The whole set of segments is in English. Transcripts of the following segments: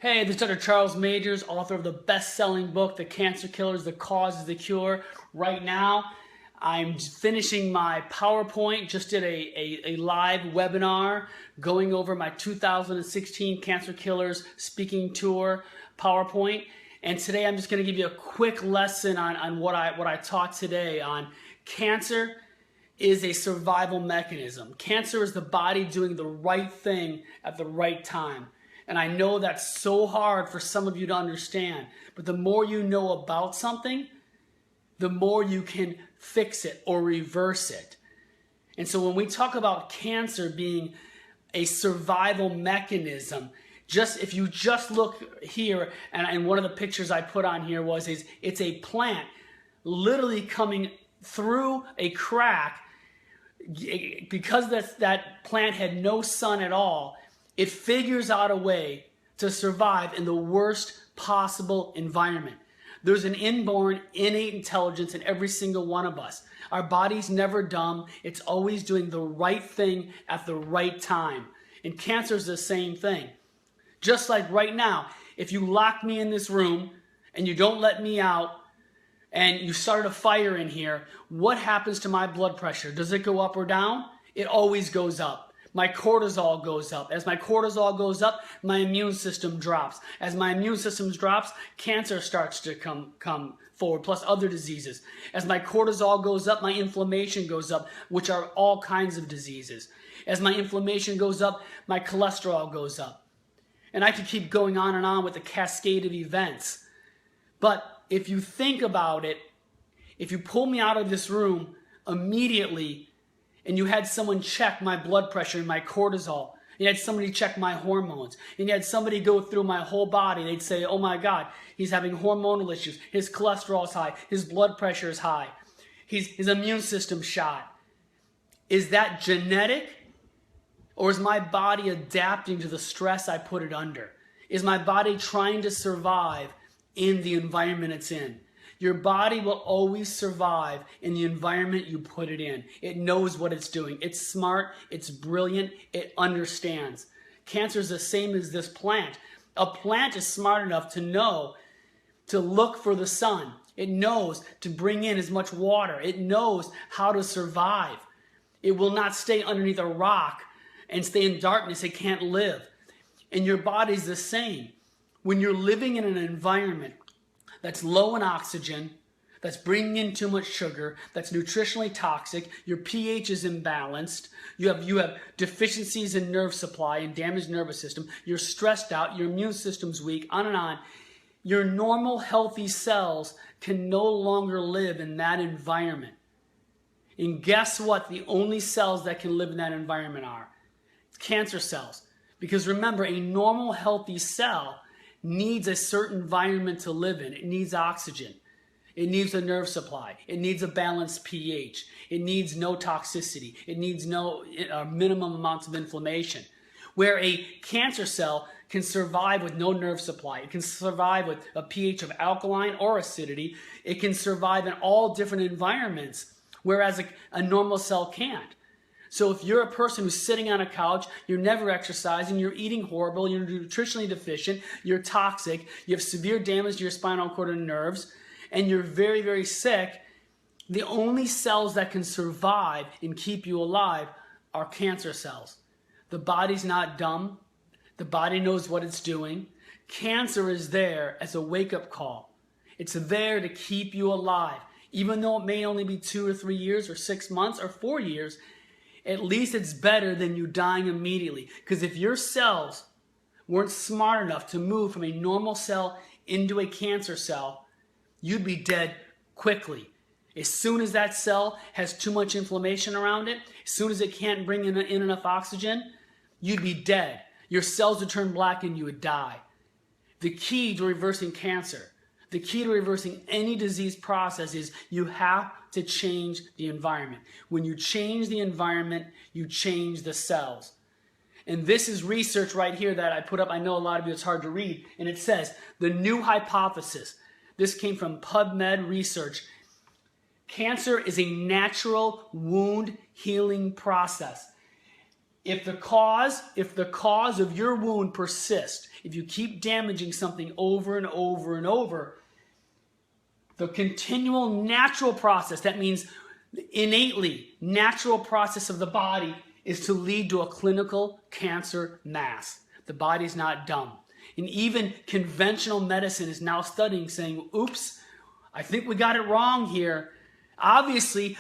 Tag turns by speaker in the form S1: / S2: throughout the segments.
S1: Hey, this is Dr. Charles Majors, author of the best-selling book, The Cancer Killers, The Cause is the Cure. Right now, I'm finishing my PowerPoint, just did a live webinar going over my 2016 Cancer Killers speaking tour PowerPoint. And today I'm just going to give you a quick lesson on what I taught today on cancer is a survival mechanism. Cancer is the body doing the right thing at the right time. And I know that's so hard for some of you to understand, but the more you know about something, the more you can fix it or reverse it. And so when we talk about cancer being a survival mechanism, if you just look here, and one of the pictures I put on here it's a plant literally coming through a crack. Because that plant had no sun at all, it figures out a way to survive in the worst possible environment. There's an inborn, innate intelligence in every single one of us. Our body's never dumb. It's always doing the right thing at the right time. And cancer is the same thing. Just like right now, if you lock me in this room and you don't let me out and you start a fire in here, what happens to my blood pressure? Does it go up or down? It always goes up. My cortisol goes up. As my cortisol goes up, my immune system drops. As my immune system drops, cancer starts to come forward, plus other diseases. As my cortisol goes up, my inflammation goes up, which are all kinds of diseases. As my inflammation goes up, my cholesterol goes up. And I could keep going on and on with the cascade of events. But if you think about it, if you pull me out of this room immediately, and you had someone check my blood pressure and my cortisol, you had somebody check my hormones, and you had somebody go through my whole body, they'd say, oh my God, he's having hormonal issues, his cholesterol is high, his blood pressure is high, his immune system's shot. Is that genetic? Or is my body adapting to the stress I put it under? Is my body trying to survive in the environment it's in? Your body will always survive in the environment you put it in. It knows what it's doing. It's smart, it's brilliant, it understands. Cancer is the same as this plant. A plant is smart enough to know to look for the sun. It knows to bring in as much water. It knows how to survive. It will not stay underneath a rock and stay in darkness. It can't live. And your body's the same. When you're living in an environment that's low in oxygen, that's bringing in too much sugar, that's nutritionally toxic, your pH is imbalanced, you have deficiencies in nerve supply and damaged nervous system, you're stressed out, your immune system's weak, on and on. Your normal healthy cells can no longer live in that environment. And guess what? The only cells that can live in that environment are cancer cells. Because remember, a normal healthy cell needs a certain environment to live in. It needs oxygen. It needs a nerve supply. It needs a balanced pH. It needs no toxicity. It needs no minimum amounts of inflammation. Where a cancer cell can survive with no nerve supply. It can survive with a pH of alkaline or acidity. It can survive in all different environments, whereas a normal cell can't. So if you're a person who's sitting on a couch, you're never exercising, you're eating horrible, you're nutritionally deficient, you're toxic, you have severe damage to your spinal cord and nerves, and you're very, very sick, the only cells that can survive and keep you alive are cancer cells. The body's not dumb. The body knows what it's doing. Cancer is there as a wake-up call. It's there to keep you alive. Even though it may only be 2 or 3 years or 6 months or 4 years, at least it's better than you dying immediately. Because if your cells weren't smart enough to move from a normal cell into a cancer cell, you'd be dead quickly. As soon as that cell has too much inflammation around it, as soon as it can't bring in enough oxygen, you'd be dead. Your cells would turn black and you would die. The key to reversing cancer, the key to reversing any disease process is you have to change the environment. When you change the environment, you change the cells. And this is research right here that I put up. I know a lot of you, it's hard to read. And it says, the new hypothesis. This came from PubMed research. Cancer is a natural wound healing process. If the cause of your wound persists, if you keep damaging something over and over and over, the continual natural process, that means innately natural process of the body, is to lead to a clinical cancer mass. The body's not dumb. And even conventional medicine is now studying, saying, oops, I think we got it wrong here. Obviously,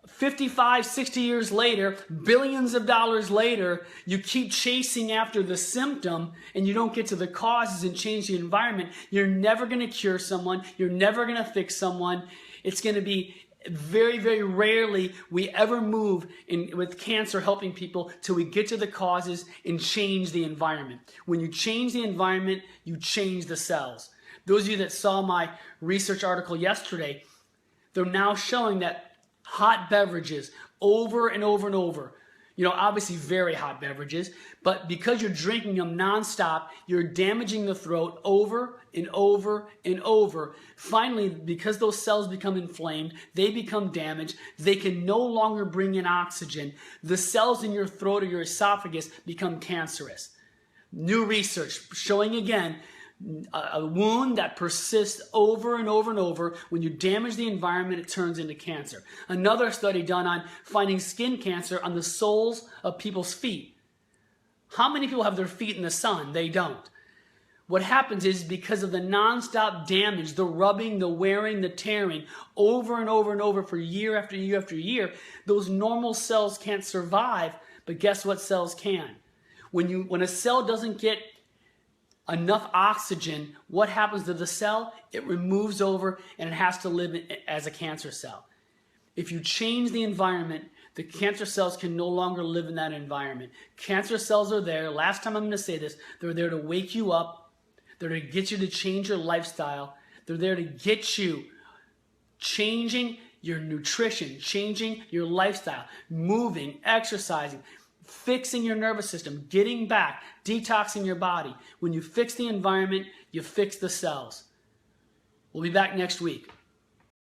S1: 55, 60 years later, billions of dollars later, you keep chasing after the symptom and you don't get to the causes and change the environment. You're never going to cure someone. You're never going to fix someone. It's going to be very, very rarely we ever move with cancer helping people till we get to the causes and change the environment. When you change the environment, you change the cells. Those of you that saw my research article yesterday, they're now showing that hot beverages over and over and over, obviously very hot beverages, but because you're drinking them nonstop, you're damaging the throat over and over and over. Finally, because those cells become inflamed, they become damaged, they can no longer bring in oxygen. The cells in your throat or your esophagus become cancerous. New research showing again, a wound that persists over and over and over, when you damage the environment, it turns into cancer. Another study done on finding skin cancer on the soles of people's feet. How many people have their feet in the sun? They don't. What happens is because of the nonstop damage, the rubbing, the wearing, the tearing, over and over and over for year after year after year, those normal cells can't survive, but guess what cells can? When a cell doesn't get enough oxygen, what happens to the cell? It removes over and it has to live as a cancer cell. If you change the environment, the cancer cells can no longer live in that environment. Cancer cells are there, last time I'm going to say this, they're there to wake you up. They're to get you to change your lifestyle. They're there to get you changing your nutrition, changing your lifestyle, moving, exercising, fixing your nervous system, getting back, detoxing your body. When you fix the environment, you fix the cells. We'll be back next week.